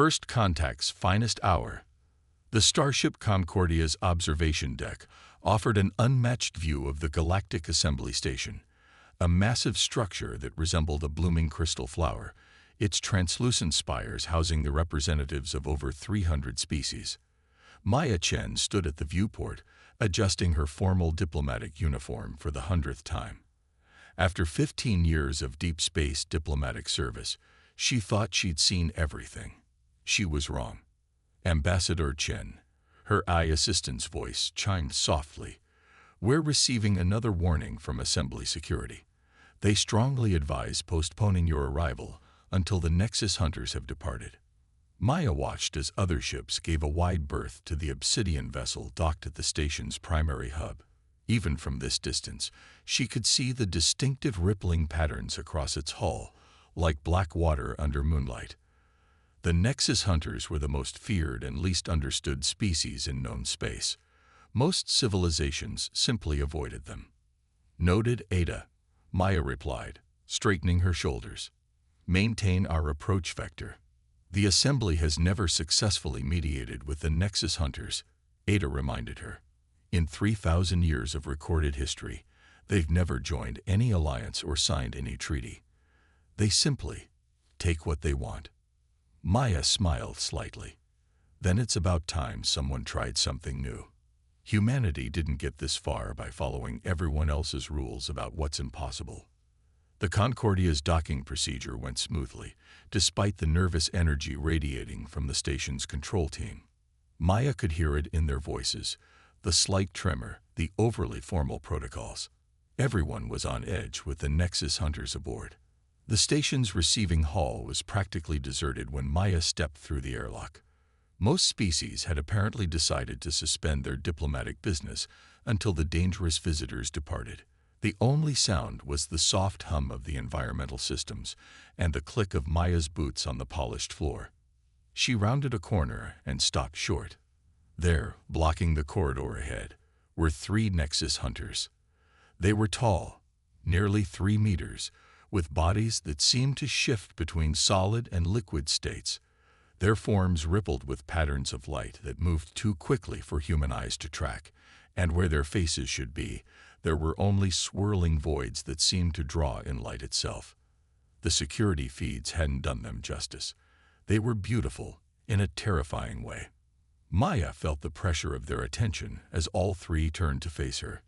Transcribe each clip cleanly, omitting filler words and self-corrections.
First Contact's finest hour. The Starship Concordia's observation deck offered an unmatched view of the Galactic Assembly Station, a massive structure that resembled a blooming crystal flower, its translucent spires housing the representatives of over 300 species. Maya Chen stood at the viewport, adjusting her formal diplomatic uniform for the 100th time. After 15 years of deep space diplomatic service, she thought she'd seen everything. She was wrong. Ambassador Chen, her eye assistant's voice chimed softly. We're receiving another warning from Assembly Security. They strongly advise postponing your arrival until the Nexus hunters have departed. Maya watched as other ships gave a wide berth to the Obsidian vessel docked at the station's primary hub. Even from this distance, she could see the distinctive rippling patterns across its hull, like black water under moonlight. The Nexus hunters were the most feared and least understood species in known space. Most civilizations simply avoided them. Noted, Ada, Maya replied, straightening her shoulders. Maintain our approach vector. The Assembly has never successfully mediated with the Nexus hunters, Ada reminded her. In 3,000 years of recorded history, they've never joined any alliance or signed any treaty. They simply take what they want. Maya smiled slightly. Then it's about time someone tried something new. Humanity didn't get this far by following everyone else's rules about what's impossible. The Concordia's docking procedure went smoothly, despite the nervous energy radiating from the station's control team. Maya could hear it in their voices, the slight tremor, the overly formal protocols. Everyone was on edge with the Nexus hunters aboard. The station's receiving hall was practically deserted when Maya stepped through the airlock. Most species had apparently decided to suspend their diplomatic business until the dangerous visitors departed. The only sound was the soft hum of the environmental systems and the click of Maya's boots on the polished floor. She rounded a corner and stopped short. There, blocking the corridor ahead, were 3 Nexus hunters. They were tall, nearly 3 meters, with bodies that seemed to shift between solid and liquid states. Their forms rippled with patterns of light that moved too quickly for human eyes to track, and where their faces should be, there were only swirling voids that seemed to draw in light itself. The security feeds hadn't done them justice. They were beautiful in a terrifying way. Maya felt the pressure of their attention as all 3 turned to face her.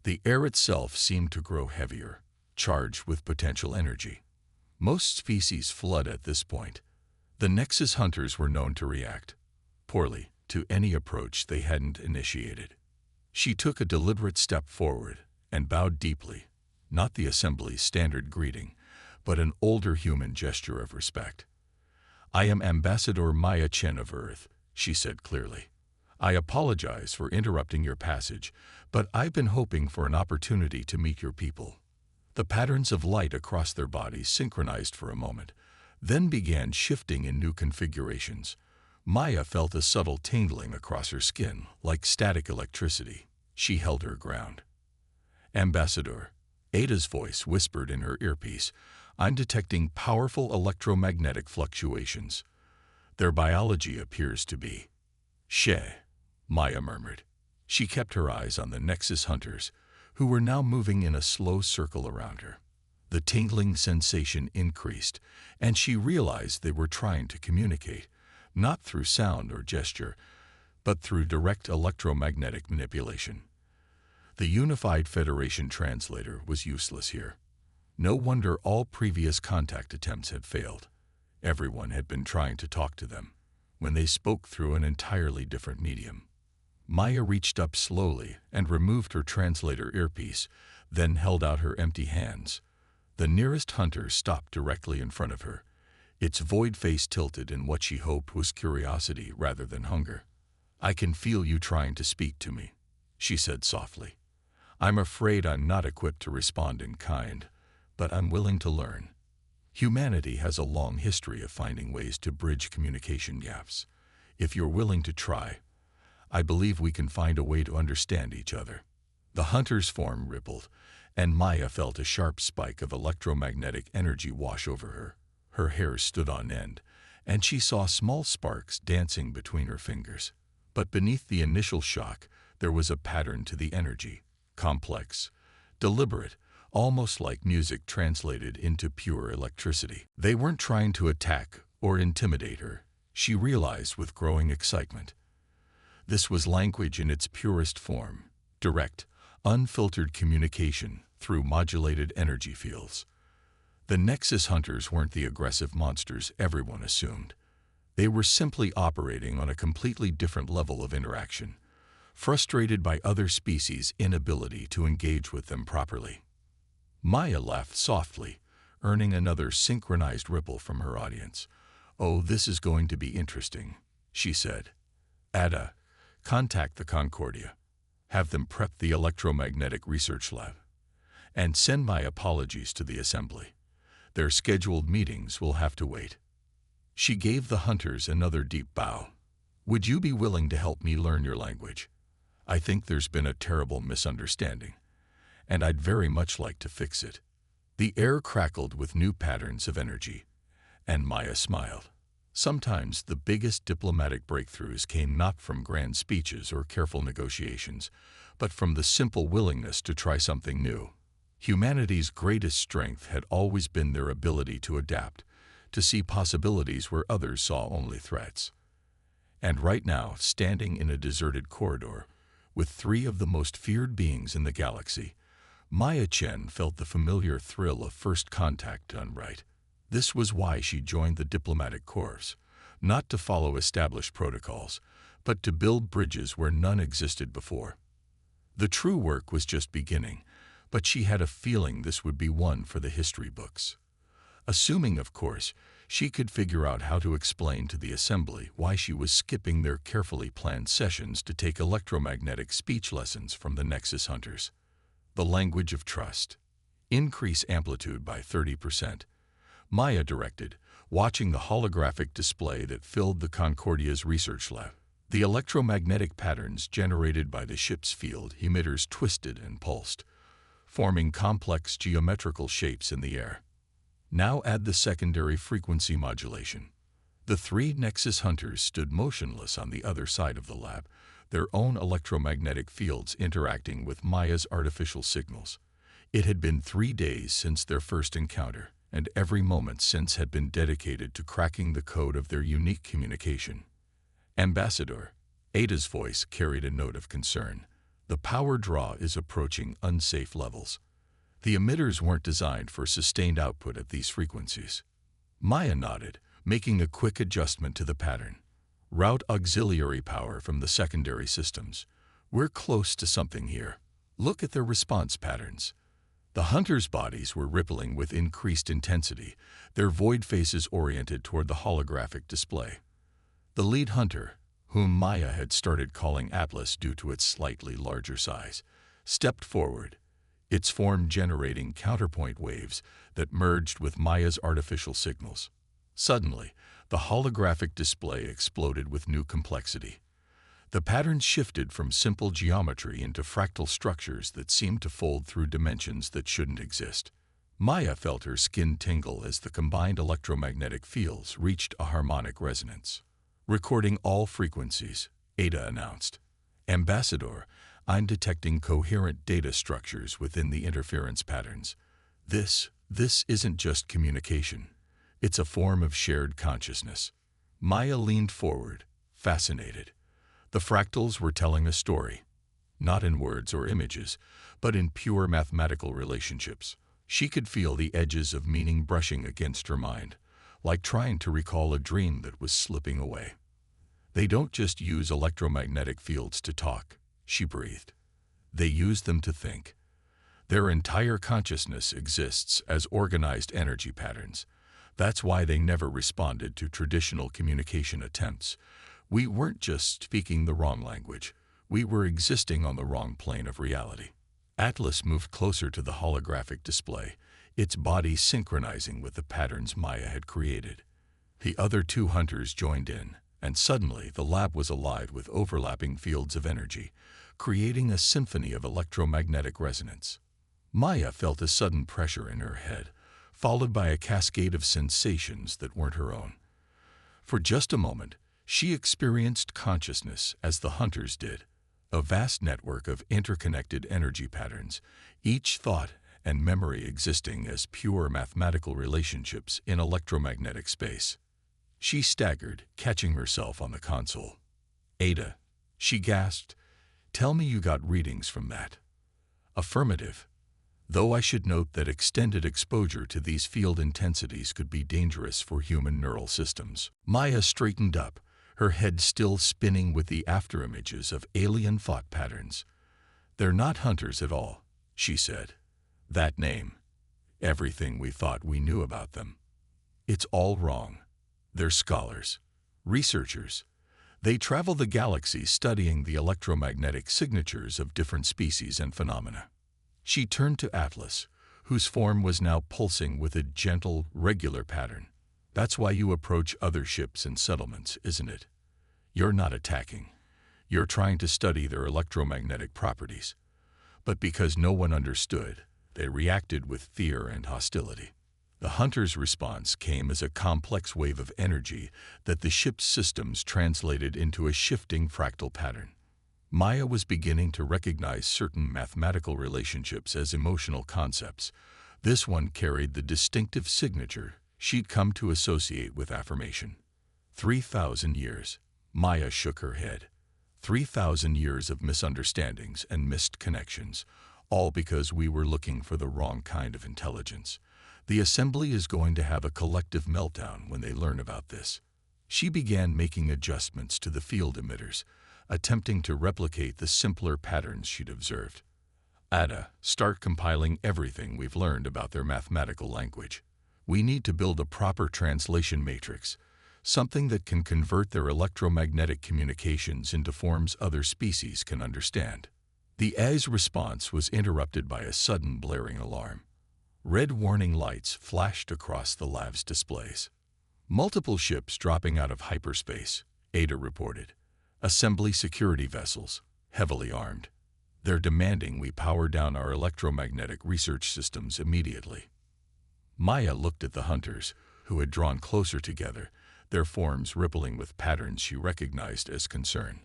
The air itself seemed to grow heavier, charged with potential energy. Most species flood at this point. The Nexus hunters were known to react poorly to any approach they hadn't initiated. She took a deliberate step forward and bowed deeply, not the Assembly's standard greeting, but an older human gesture of respect. I am Ambassador Maya Chen of Earth, she said clearly. I apologize for interrupting your passage, but I've been hoping for an opportunity to meet your people. The patterns of light across their bodies synchronized for a moment, then began shifting in new configurations. Maya felt a subtle tingling across her skin, like static electricity. She held her ground. Ambassador, Ada's voice whispered in her earpiece, I'm detecting powerful electromagnetic fluctuations. Their biology appears to be. She, Maya murmured. She kept her eyes on the Nexus hunters, who were now moving in a slow circle around her. The tingling sensation increased, and she realized they were trying to communicate, not through sound or gesture, but through direct electromagnetic manipulation. The Unified Federation translator was useless here. No wonder all previous contact attempts had failed. Everyone had been trying to talk to them, when they spoke through an entirely different medium. Maya reached up slowly and removed her translator earpiece, then held out her empty hands. The nearest hunter stopped directly in front of her, its void face tilted in what she hoped was curiosity rather than hunger. I can feel you trying to speak to me, she said softly. I'm afraid I'm not equipped to respond in kind, but I'm willing to learn. Humanity has a long history of finding ways to bridge communication gaps. If you're willing to try, I believe we can find a way to understand each other. The hunter's form rippled, and Maya felt a sharp spike of electromagnetic energy wash over her. Her hair stood on end, and she saw small sparks dancing between her fingers. But beneath the initial shock, there was a pattern to the energy, complex, deliberate, almost like music translated into pure electricity. They weren't trying to attack or intimidate her, she realized with growing excitement. This was language in its purest form, direct, unfiltered communication through modulated energy fields. The Nexus hunters weren't the aggressive monsters everyone assumed. They were simply operating on a completely different level of interaction, frustrated by other species' inability to engage with them properly. Maya laughed softly, earning another synchronized ripple from her audience. "Oh, this is going to be interesting," she said. "Ada, contact the Concordia. Have them prep the electromagnetic research lab. And send my apologies to the assembly. Their scheduled meetings will have to wait." She gave the hunters another deep bow. "Would you be willing to help me learn your language? I think there's been a terrible misunderstanding, and I'd very much like to fix it." The air crackled with new patterns of energy, and Maya smiled. Sometimes the biggest diplomatic breakthroughs came not from grand speeches or careful negotiations, but from the simple willingness to try something new. Humanity's greatest strength had always been their ability to adapt, to see possibilities where others saw only threats. And right now, standing in a deserted corridor, with three of the most feared beings in the galaxy, Maya Chen felt the familiar thrill of first contact done right. This was why she joined the diplomatic corps, not to follow established protocols, but to build bridges where none existed before. The true work was just beginning, but she had a feeling this would be one for the history books. Assuming, of course, she could figure out how to explain to the assembly why she was skipping their carefully planned sessions to take electromagnetic speech lessons from the Nexus hunters. The language of trust. Increase amplitude by 30%. Maya directed, watching the holographic display that filled the Concordia's research lab. The electromagnetic patterns generated by the ship's field emitters twisted and pulsed, forming complex geometrical shapes in the air. Now add the secondary frequency modulation. The three Nexus hunters stood motionless on the other side of the lab, their own electromagnetic fields interacting with Maya's artificial signals. It had been 3 days since their first encounter, and every moment since had been dedicated to cracking the code of their unique communication. "Ambassador," Ada's voice carried a note of concern. "The power draw is approaching unsafe levels. The emitters weren't designed for sustained output at these frequencies." Maya nodded, making a quick adjustment to the pattern. "Route auxiliary power from the secondary systems. We're close to something here. Look at their response patterns." The hunters' bodies were rippling with increased intensity, their void faces oriented toward the holographic display. The lead hunter, whom Maya had started calling Atlas due to its slightly larger size, stepped forward, its form generating counterpoint waves that merged with Maya's artificial signals. Suddenly, the holographic display exploded with new complexity. The patterns shifted from simple geometry into fractal structures that seemed to fold through dimensions that shouldn't exist. Maya felt her skin tingle as the combined electromagnetic fields reached a harmonic resonance. "Recording all frequencies," Ada announced. "Ambassador, I'm detecting coherent data structures within the interference patterns. This isn't just communication. It's a form of shared consciousness." Maya leaned forward, fascinated. The fractals were telling a story, not in words or images, but in pure mathematical relationships. She could feel the edges of meaning brushing against her mind, like trying to recall a dream that was slipping away. "They don't just use electromagnetic fields to talk," she breathed. "They use them to think. Their entire consciousness exists as organized energy patterns. That's why they never responded to traditional communication attempts. We weren't just speaking the wrong language. We were existing on the wrong plane of reality." Atlas moved closer to the holographic display, its body synchronizing with the patterns Maya had created. The other two hunters joined in, and suddenly the lab was alive with overlapping fields of energy, creating a symphony of electromagnetic resonance. Maya felt a sudden pressure in her head, followed by a cascade of sensations that weren't her own. For just a moment, she experienced consciousness as the hunters did, a vast network of interconnected energy patterns, each thought and memory existing as pure mathematical relationships in electromagnetic space. She staggered, catching herself on the console. "Ada," she gasped, "tell me you got readings from that." "Affirmative. Though I should note that extended exposure to these field intensities could be dangerous for human neural systems." Maya straightened up, her head still spinning with the afterimages of alien thought patterns. "They're not hunters at all," she said. "That name, everything we thought we knew about them. It's all wrong. They're scholars, researchers. They travel the galaxy studying the electromagnetic signatures of different species and phenomena." She turned to Atlas, whose form was now pulsing with a gentle, regular pattern. "That's why you approach other ships and settlements, isn't it? You're not attacking. You're trying to study their electromagnetic properties. But because no one understood, they reacted with fear and hostility. The hunters' response came as a complex wave of energy that the ship's systems translated into a shifting fractal pattern." Maya was beginning to recognize certain mathematical relationships as emotional concepts. This one carried the distinctive signature she'd come to associate with affirmation. 3,000 years. Maya shook her head. 3,000 years of misunderstandings and missed connections, all because we were looking for the wrong kind of intelligence. The Assembly is going to have a collective meltdown when they learn about this. She began making adjustments to the field emitters, attempting to replicate the simpler patterns she'd observed. "Ada, start compiling everything we've learned about their mathematical language. We need to build a proper translation matrix, something that can convert their electromagnetic communications into forms other species can understand." The AI's response was interrupted by a sudden blaring alarm. Red warning lights flashed across the lab's displays. "Multiple ships dropping out of hyperspace," Ada reported. "Assembly security vessels, heavily armed. They're demanding we power down our electromagnetic research systems immediately." Maya looked at the hunters, who had drawn closer together, their forms rippling with patterns she recognized as concern.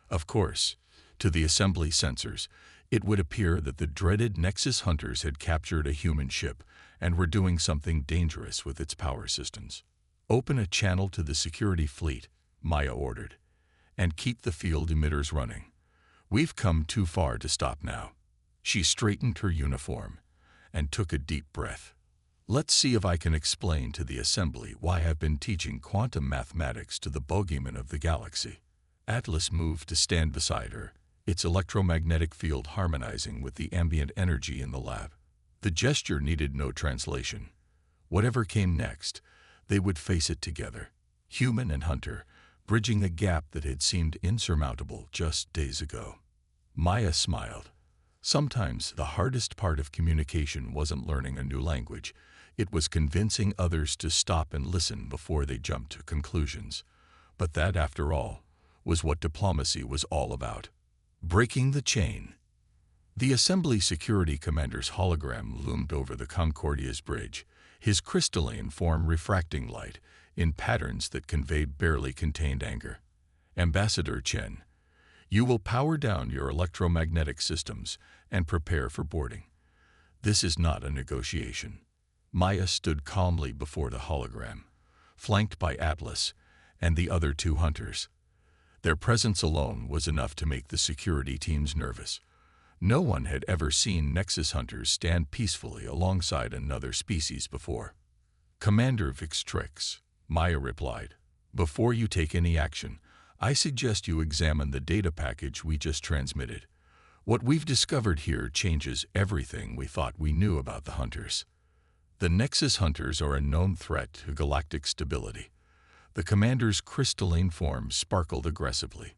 Of course, to the Assembly sensors, it would appear that the dreaded Nexus hunters had captured a human ship and were doing something dangerous with its power systems. "Open a channel to the security fleet," Maya ordered, "and keep the field emitters running. We've come too far to stop now." She straightened her uniform and took a deep breath. "Let's see if I can explain to the Assembly why I've been teaching quantum mathematics to the bogeyman of the galaxy." Atlas moved to stand beside her, its electromagnetic field harmonizing with the ambient energy in the lab. The gesture needed no translation. Whatever came next, they would face it together, human and hunter, bridging a gap that had seemed insurmountable just days ago. Maya smiled. Sometimes the hardest part of communication wasn't learning a new language. It was convincing others to stop and listen before they jumped to conclusions. But that, after all, was what diplomacy was all about. Breaking the chain. The Assembly Security Commander's hologram loomed over the Concordia's bridge, his crystalline form refracting light in patterns that conveyed barely contained anger. "Ambassador Chen, you will power down your electromagnetic systems and prepare for boarding. This is not a negotiation." Maya stood calmly before the hologram, flanked by Atlas and the other two hunters. Their presence alone was enough to make the security teams nervous. No one had ever seen Nexus hunters stand peacefully alongside another species before. "Commander Vixtrix," Maya replied, "before you take any action, I suggest you examine the data package we just transmitted. What we've discovered here changes everything we thought we knew about the hunters. The Nexus hunters are a known threat to galactic stability." The commander's crystalline form sparkled aggressively.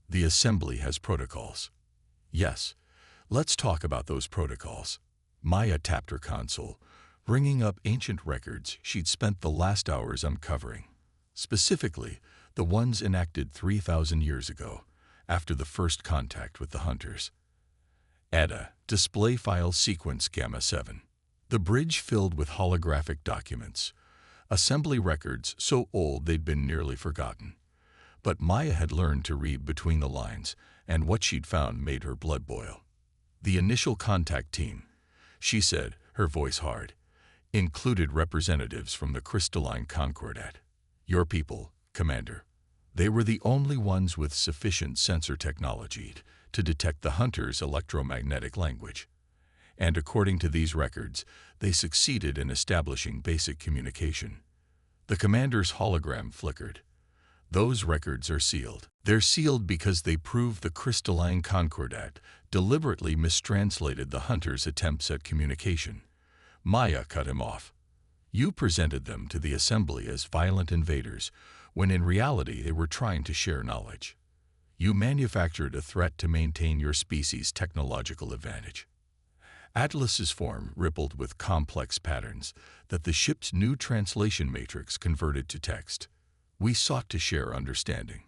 "The Assembly has protocols." "Yes, let's talk about those protocols." Maya tapped her console, bringing up ancient records she'd spent the last hours uncovering. Specifically, the ones enacted 3,000 years ago, after the first contact with the hunters. "Ada, display file sequence Gamma 7. The bridge filled with holographic documents. assembly records so old they'd been nearly forgotten. But Maya had learned to read between the lines, and what she'd found made her blood boil. The initial contact team, she said, her voice hard, included representatives from the crystalline Concordat. Your people, Commander. They were the only ones with sufficient sensor technology to detect the hunter's electromagnetic language. And according to these records, they succeeded in establishing basic communication. The commander's hologram flickered. Those records are sealed. They're sealed because they prove the crystalline Concordat deliberately mistranslated the hunter's attempts at communication. Maya cut him off. You presented them to the assembly as violent invaders, when in reality they were trying to share knowledge. You manufactured a threat to maintain your species' technological advantage. Atlas's form rippled with complex patterns that the ship's new translation matrix converted to text. We sought to share understanding,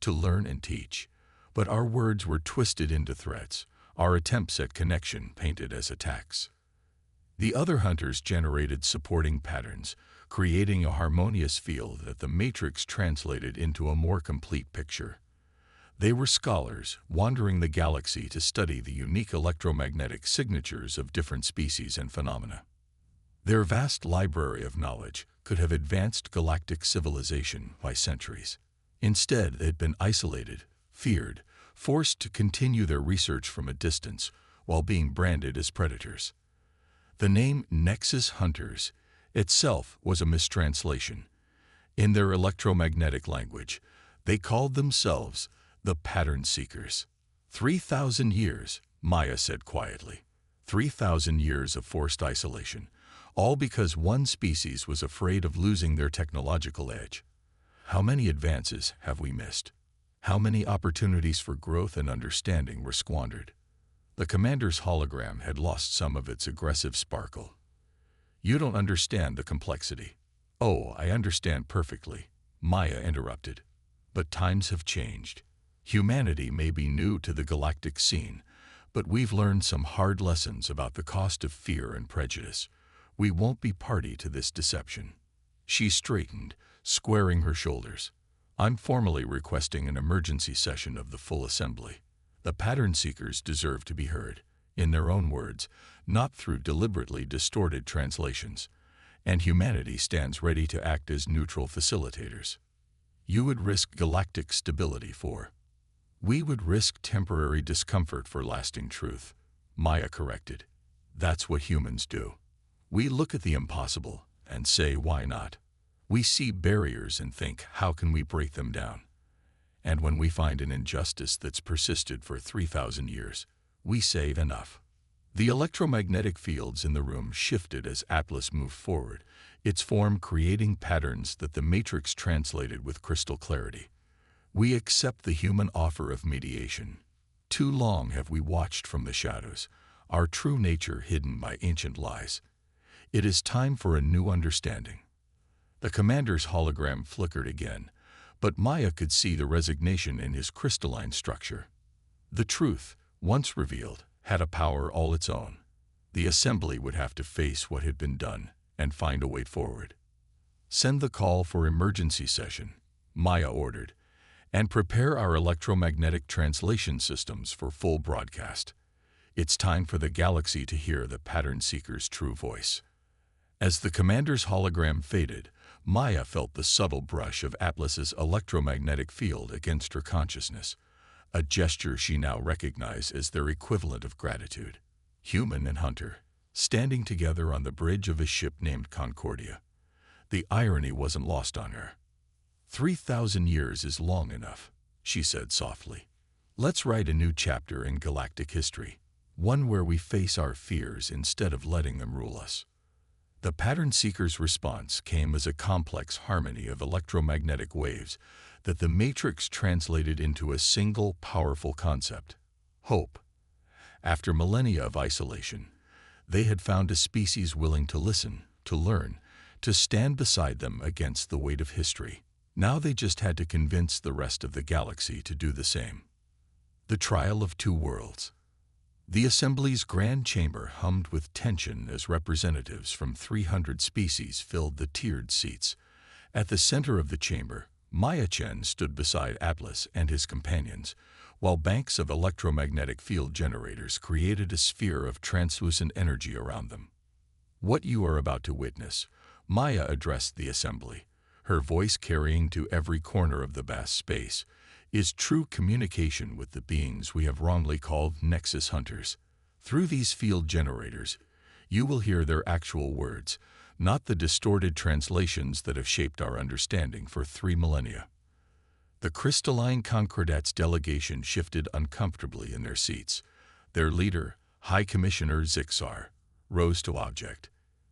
to learn and teach, but our words were twisted into threats, our attempts at connection painted as attacks. The other hunters generated supporting patterns, creating a harmonious field that the matrix translated into a more complete picture. They were scholars, wandering the galaxy to study the unique electromagnetic signatures of different species and phenomena. Their vast library of knowledge could have advanced galactic civilization by centuries. Instead, they'd been isolated, feared, forced to continue their research from a distance while being branded as predators. The name Nexus Hunters itself was a mistranslation. In their electromagnetic language, they called themselves the Pattern Seekers. 3,000 years, Maya said quietly. 3,000 years of forced isolation, all because one species was afraid of losing their technological edge. How many advances have we missed? How many opportunities for growth and understanding were squandered? The commander's hologram had lost some of its aggressive sparkle. You don't understand the complexity. Oh, I understand perfectly, Maya interrupted. But times have changed. Humanity may be new to the galactic scene, but we've learned some hard lessons about the cost of fear and prejudice. We won't be party to this deception. She straightened, squaring her shoulders. I'm formally requesting an emergency session of the full assembly. The pattern seekers deserve to be heard, in their own words, not through deliberately distorted translations, and humanity stands ready to act as neutral facilitators. You would risk galactic stability for. We would risk temporary discomfort for lasting truth, Maya corrected. That's what humans do. We look at the impossible and say, why not? We see barriers and think, how can we break them down? And when we find an injustice that's persisted for 3,000 years, we say enough. The electromagnetic fields in the room shifted as Atlas moved forward, its form creating patterns that the matrix translated with crystal clarity. We accept the human offer of mediation. Too long have we watched from the shadows, our true nature hidden by ancient lies. It is time for a new understanding. The commander's hologram flickered again, but Maya could see the resignation in his crystalline structure. The truth, once revealed, had a power all its own. The assembly would have to face what had been done and find a way forward. Send the call for emergency session, Maya ordered, and prepare our electromagnetic translation systems for full broadcast. It's time for the galaxy to hear the pattern seeker's true voice. As the commander's hologram faded, Maya felt the subtle brush of Atlas's electromagnetic field against her consciousness, a gesture she now recognized as their equivalent of gratitude. Human and hunter, standing together on the bridge of a ship named Concordia. The irony wasn't lost on her. 3,000 years is long enough, she said softly. Let's write a new chapter in galactic history, one where we face our fears instead of letting them rule us. The pattern seeker's response came as a complex harmony of electromagnetic waves that the matrix translated into a single powerful concept: hope. After millennia of isolation, they had found a species willing to listen, to learn, to stand beside them against the weight of history. Now they just had to convince the rest of the galaxy to do the same. The trial of two worlds. The assembly's grand chamber hummed with tension as representatives from 300 species filled the tiered seats. At the center of the chamber, Maya Chen stood beside Atlas and his companions, while banks of electromagnetic field generators created a sphere of translucent energy around them. "What you are about to witness," Maya addressed the assembly, her voice carrying to every corner of the vast space, "is true communication with the beings we have wrongly called Nexus Hunters. Through these field generators, you will hear their actual words, not the distorted translations that have shaped our understanding for 3 millennia." The crystalline Concordats delegation shifted uncomfortably in their seats. Their leader, High Commissioner Zixar, rose to object.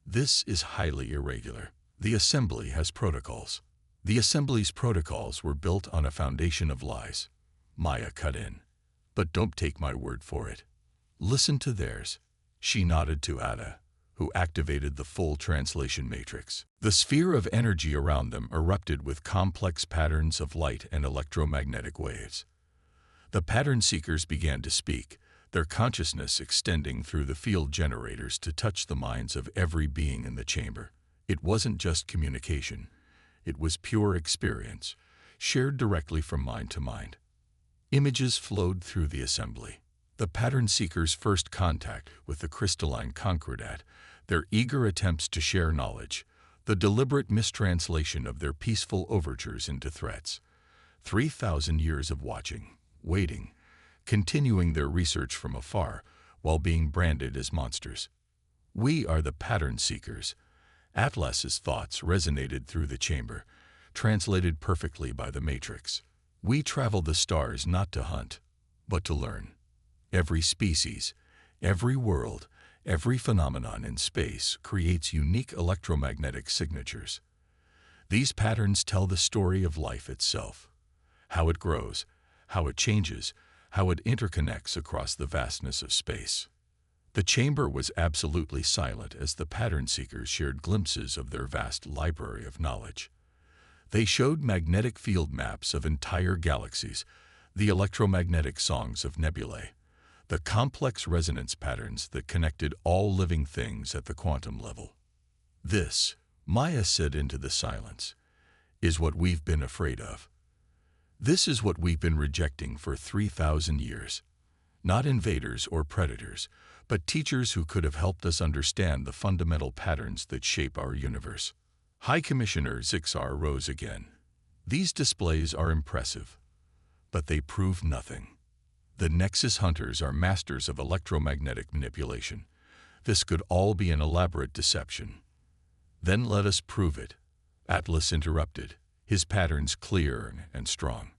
"This is highly irregular. The Assembly has protocols." "The Assembly's protocols were built on a foundation of lies," Maya cut in. "But don't take my word for it. Listen to theirs." She nodded to Ada, who activated the full translation matrix. The sphere of energy around them erupted with complex patterns of light and electromagnetic waves. The pattern seekers began to speak, their consciousness extending through the field generators to touch the minds of every being in the chamber. It wasn't just communication. It was pure experience, shared directly from mind to mind. Images flowed through the assembly. The pattern seekers' first contact with the crystalline Concordat, their eager attempts to share knowledge, the deliberate mistranslation of their peaceful overtures into threats. 3,000 years of watching, waiting, continuing their research from afar while being branded as monsters. "We are the pattern seekers." Atlas's thoughts resonated through the chamber, translated perfectly by the matrix. "We travel the stars not to hunt, but to learn. Every species, every world, every phenomenon in space creates unique electromagnetic signatures. These patterns tell the story of life itself, how it grows, how it changes, how it interconnects across the vastness of space." The chamber was absolutely silent as the pattern seekers shared glimpses of their vast library of knowledge. They showed magnetic field maps of entire galaxies, the electromagnetic songs of nebulae, the complex resonance patterns that connected all living things at the quantum level. "This," Maya said into the silence, "is what we've been afraid of. This is what we've been rejecting for 3,000 years. Not invaders or predators, but teachers who could have helped us understand the fundamental patterns that shape our universe." High Commissioner Zixar rose again. "These displays are impressive, but they prove nothing. The Nexus Hunters are masters of electromagnetic manipulation. This could all be an elaborate deception." "Then let us prove it," Atlas interrupted, his patterns clear and strong.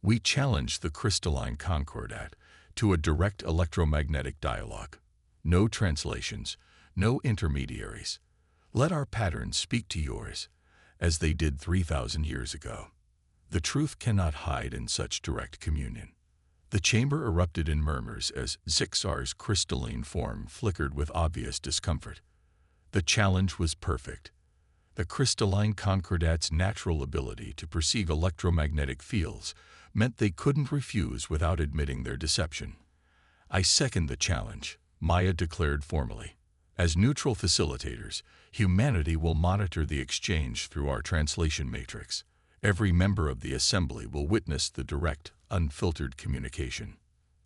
"We challenge the crystalline Concordat to a direct electromagnetic dialogue. No translations, no intermediaries. Let our patterns speak to yours, as they did 3,000 years ago. The truth cannot hide in such direct communion." The chamber erupted in murmurs as Zixar's crystalline form flickered with obvious discomfort. The challenge was perfect. The crystalline Concordat's natural ability to perceive electromagnetic fields meant they couldn't refuse without admitting their deception. "I second the challenge," Maya declared formally. "As neutral facilitators, humanity will monitor the exchange through our translation matrix. Every member of the assembly will witness the direct, unfiltered communication."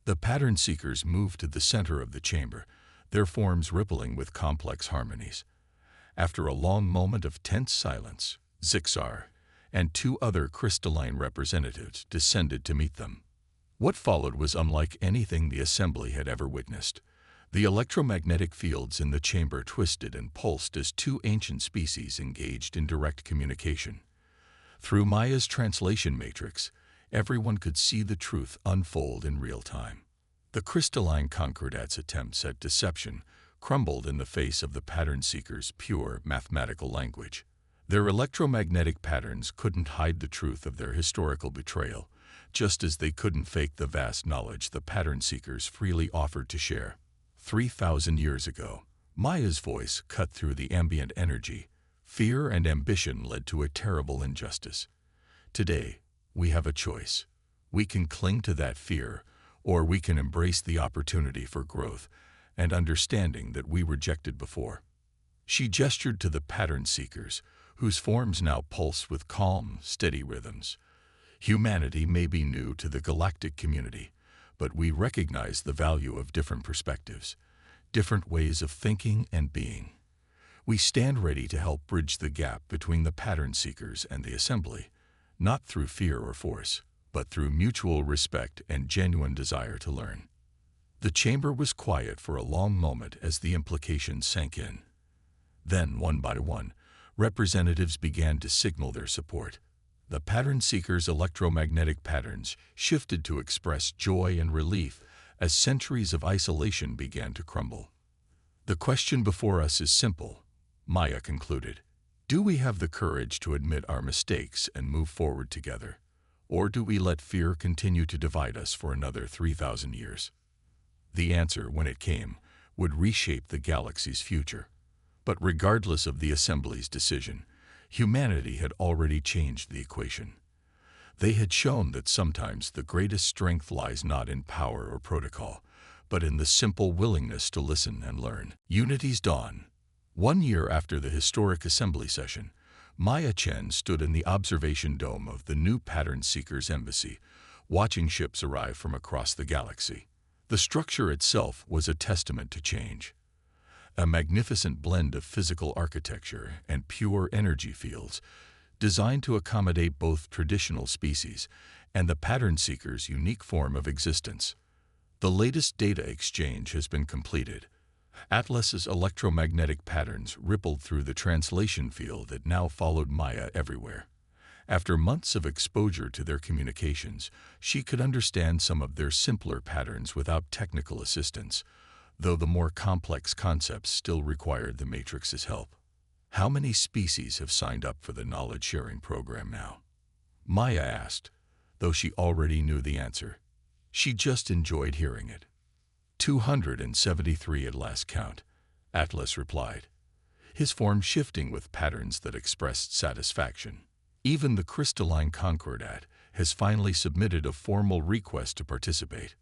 The pattern seekers moved to the center of the chamber, their forms rippling with complex harmonies. After a long moment of tense silence, Zixar and 2 other crystalline representatives descended to meet them. What followed was unlike anything the assembly had ever witnessed. The electromagnetic fields in the chamber twisted and pulsed as 2 ancient species engaged in direct communication. Through Maya's translation matrix, everyone could see the truth unfold in real time. The crystalline Concordat's attempts at deception crumbled in the face of the pattern seekers' pure mathematical language. Their electromagnetic patterns couldn't hide the truth of their historical betrayal, just as they couldn't fake the vast knowledge the pattern seekers freely offered to share. 3,000 years ago, Maya's voice cut through the ambient energy. Fear and ambition led to a terrible injustice. Today, we have a choice. We can cling to that fear, or we can embrace the opportunity for growth and understanding that we rejected before. She gestured to the pattern seekers, whose forms now pulse with calm, steady rhythms. Humanity may be new to the galactic community, but we recognize the value of different perspectives, different ways of thinking and being. We stand ready to help bridge the gap between the pattern seekers and the assembly, not through fear or force, but through mutual respect and genuine desire to learn. The chamber was quiet for a long moment as the implications sank in. Then, one by one, representatives began to signal their support. The pattern seekers' electromagnetic patterns shifted to express joy and relief as centuries of isolation began to crumble. "The question before us is simple," Maya concluded. "Do we have the courage to admit our mistakes and move forward together? Or do we let fear continue to divide us for another 3,000 years? The answer, when it came, would reshape the galaxy's future. But regardless of the Assembly's decision, humanity had already changed the equation. They had shown that sometimes the greatest strength lies not in power or protocol, but in the simple willingness to listen and learn. Unity's dawn. 1 year after the historic Assembly session, Maya Chen stood in the observation dome of the new Pattern Seekers Embassy, watching ships arrive from across the galaxy. The structure itself was a testament to change. A magnificent blend of physical architecture and pure energy fields, designed to accommodate both traditional species and the pattern seekers' unique form of existence. The latest data exchange has been completed. Atlas's electromagnetic patterns rippled through the translation field that now followed Maya everywhere. After months of exposure to their communications, she could understand some of their simpler patterns without technical assistance, though the more complex concepts still required the Matrix's help. "How many species have signed up for the knowledge-sharing program now?" Maya asked, though she already knew the answer. She just enjoyed hearing it. 273 at last count, Atlas replied, his form shifting with patterns that expressed satisfaction. Even the crystalline Concordat has finally submitted a formal request to participate.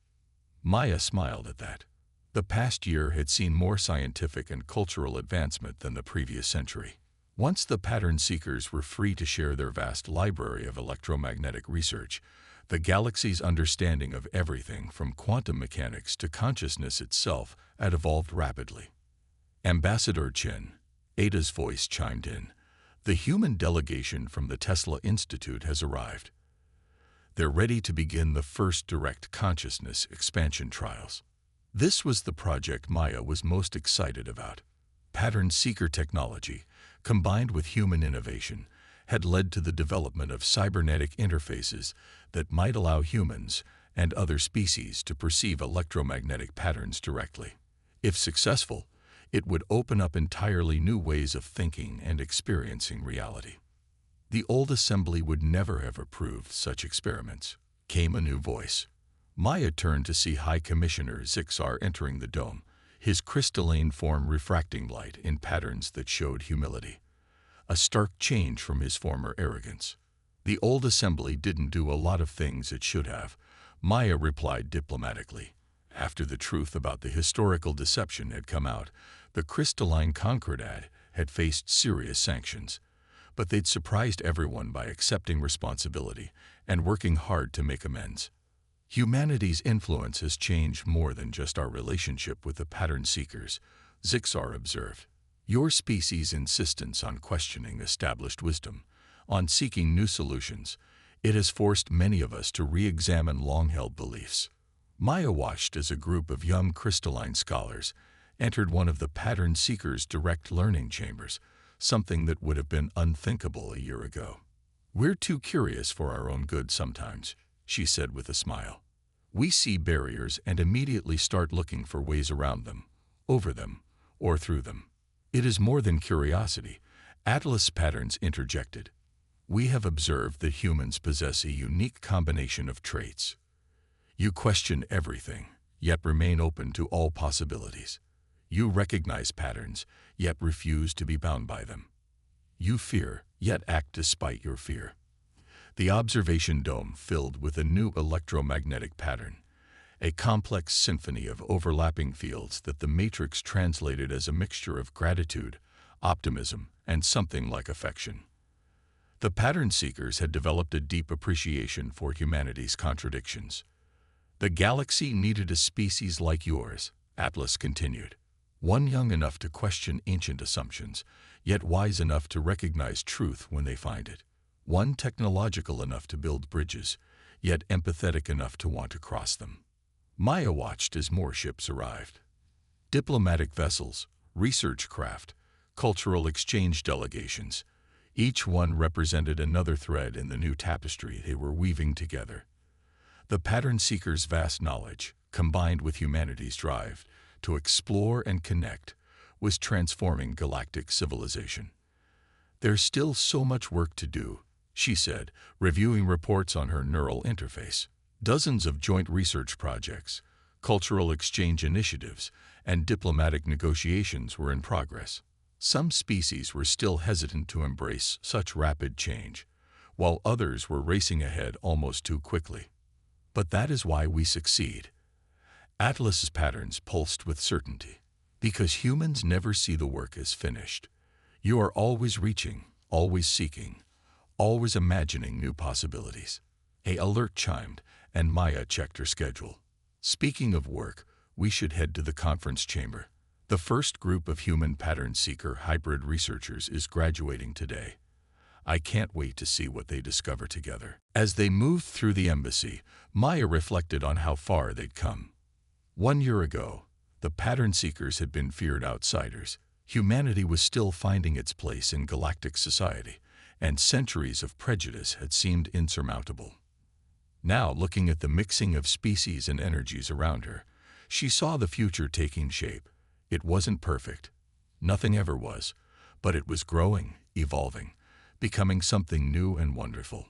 Maya smiled at that. The past year had seen more scientific and cultural advancement than the previous century. Once the pattern seekers were free to share their vast library of electromagnetic research, the galaxy's understanding of everything from quantum mechanics to consciousness itself had evolved rapidly. Ambassador Chen, Ada's voice chimed in. The human delegation from the Tesla Institute has arrived. They're ready to begin the first direct consciousness expansion trials. This was the project Maya was most excited about. Pattern seeker technology, combined with human innovation, had led to the development of cybernetic interfaces that might allow humans and other species to perceive electromagnetic patterns directly. If successful, it would open up entirely new ways of thinking and experiencing reality. The old assembly would never have approved such experiments. Came a new voice. Maya turned to see High Commissioner Zixar entering the dome, his crystalline form refracting light in patterns that showed humility. A stark change from his former arrogance. The old assembly didn't do a lot of things it should have, Maya replied diplomatically. After the truth about the historical deception had come out, the crystalline Concordat had faced serious sanctions. But they'd surprised everyone by accepting responsibility and working hard to make amends. Humanity's influence has changed more than just our relationship with the pattern seekers, Zixar observed. Your species' insistence on questioning established wisdom, on seeking new solutions, it has forced many of us to re-examine long-held beliefs. Maya watched as a group of young crystalline scholars entered one of the pattern seekers' direct learning chambers, something that would have been unthinkable a year ago. We're too curious for our own good sometimes, she said with a smile. We see barriers and immediately start looking for ways around them, over them, or through them. It is more than curiosity, Atlas Patterns interjected. We have observed that humans possess a unique combination of traits. You question everything, yet remain open to all possibilities. You recognize patterns, yet refuse to be bound by them. You fear, yet act despite your fear. The observation dome filled with a new electromagnetic pattern. a complex symphony of overlapping fields that the Matrix translated as a mixture of gratitude, optimism, and something like affection. The pattern seekers had developed a deep appreciation for humanity's contradictions. The galaxy needed a species like yours, Atlas continued. One young enough to question ancient assumptions, yet wise enough to recognize truth when they find it. One technological enough to build bridges, yet empathetic enough to want to cross them. Maya watched as more ships arrived. Diplomatic vessels, research craft, cultural exchange delegations. Each one represented another thread in the new tapestry they were weaving together. The pattern seekers' vast knowledge, combined with humanity's drive to explore and connect, was transforming galactic civilization. "There's still so much work to do," she said, reviewing reports on her neural interface. Dozens of joint research projects, cultural exchange initiatives, and diplomatic negotiations were in progress. Some species were still hesitant to embrace such rapid change, while others were racing ahead almost too quickly. But that is why we succeed. Atlas's patterns pulsed with certainty. Because humans never see the work as finished. You are always reaching, always seeking, always imagining new possibilities. An alert chimed, and Maya checked her schedule. Speaking of work, we should head to the conference chamber. The first group of human pattern seeker hybrid researchers is graduating today. I can't wait to see what they discover together. As they moved through the embassy, Maya reflected on how far they'd come. 1 year ago, the pattern seekers had been feared outsiders. Humanity was still finding its place in galactic society, and centuries of prejudice had seemed insurmountable. Now, looking at the mixing of species and energies around her, she saw the future taking shape. It wasn't perfect. Nothing ever was, but it was growing, evolving, becoming something new and wonderful.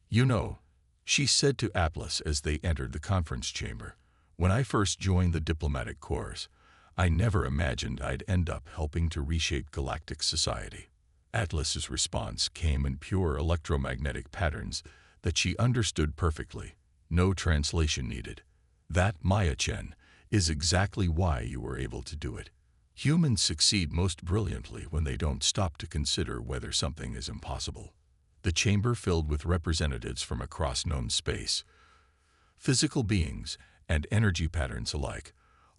"You know," she said to Atlas as they entered the conference chamber, "when I first joined the diplomatic corps, I never imagined I'd end up helping to reshape galactic society." Atlas's response came in pure electromagnetic patterns that she understood perfectly, no translation needed. "That, Maya Chen, is exactly why you were able to do it. Humans succeed most brilliantly when they don't stop to consider whether something is impossible." The chamber filled with representatives from across known space, physical beings and energy patterns alike,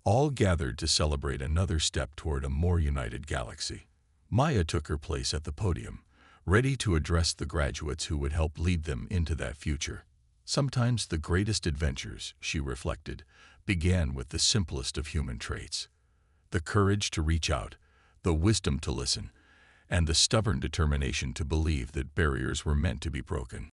all gathered to celebrate another step toward a more united galaxy. Maya took her place at the podium, ready to address the graduates who would help lead them into that future. Sometimes the greatest adventures, she reflected, began with the simplest of human traits. The courage to reach out, the wisdom to listen, and the stubborn determination to believe that barriers were meant to be broken.